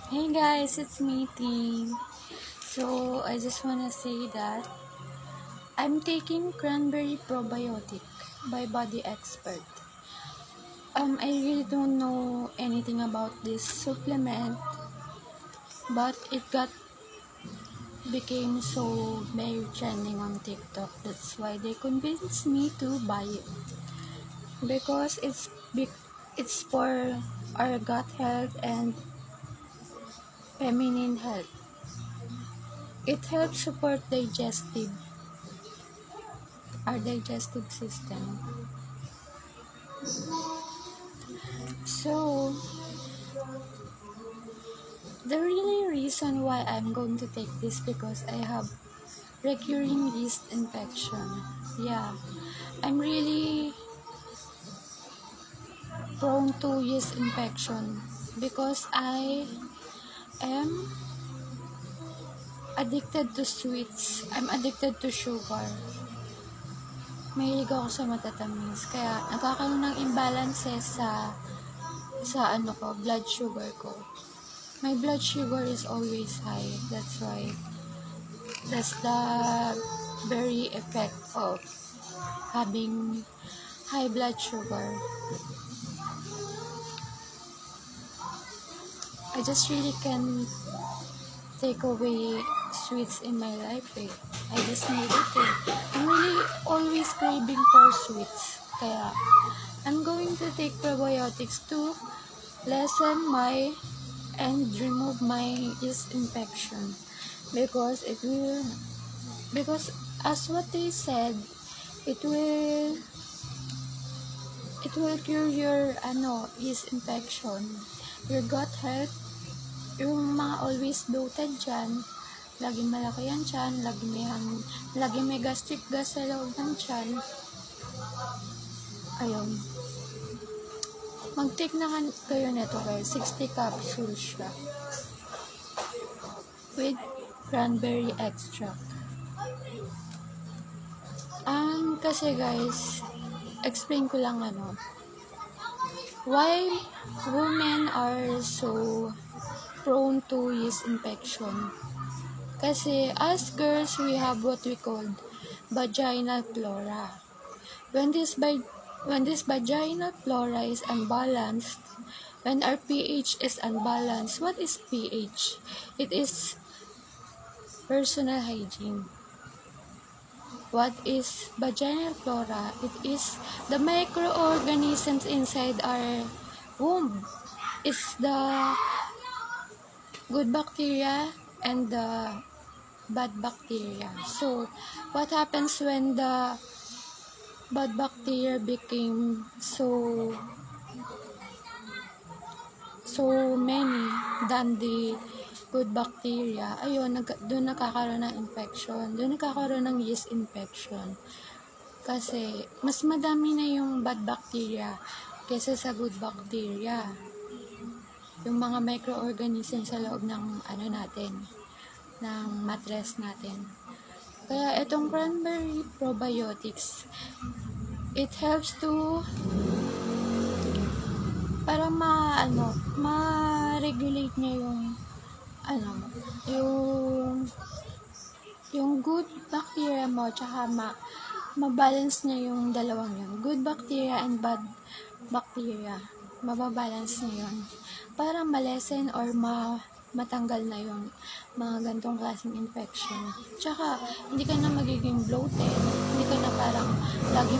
Hey guys, it's me, Ting. So, I just wanna say that I'm taking cranberry probiotic by Body Expert. I really don't know anything about this supplement, but it became so very trending on TikTok. That's why they convinced me to buy it because it's for our gut health and feminine health. It helps support our digestive system. So, the really reason why I'm going to take this because I have recurring yeast infection. Yeah, I'm really prone to yeast infection because I am addicted to sweets. I'm addicted to sugar. Mahilig ako sa matatamis. Kaya nagkakaroon ng imbalances sa blood sugar ko. My blood sugar is always high. That's the very effect of having high blood sugar. I just really can't take away sweets in my life. I just need it. I'm really always craving for sweets. Kaya, I'm going to take probiotics to lessen and remove my yeast infection because as what they said, it will cure your yeast infection, your gut health, yung mga always bloated dyan, laging malaki yan dyan, laging may gastric gas sa loob ng dyan. Ayun. Mag-take na kayo nito guys. 60 capsules siya. With cranberry extract. Kasi guys, explain ko lang why women are so prone to yeast infection. Kasi as girls, we have what we call vaginal flora. When this vaginal flora is unbalanced, when our pH is unbalanced, what is pH? It is personal hygiene. What is vaginal flora? It is the microorganisms inside our womb. It's the good bacteria and the bad bacteria. So, what happens when the bad bacteria became so many than the good bacteria? Ayun, doon nakakaroon ng infection. Doon nakakaroon ng yeast infection. Kasi, mas madami na yung bad bacteria kaysa sa good bacteria. Yung mga microorganisms sa loob ng ng mattress natin. Kaya itong cranberry probiotics, it helps to para ma-regulate niya yung good bacteria mo, tsaka ma-balance niya yung dalawang yun. Good bacteria and bad bacteria. Mababalance niya yun. Para malesen or matanggal na yung mga gantong klaseng infection. Tsaka, hindi ka na magiging bloated. Hindi ka na parang lagi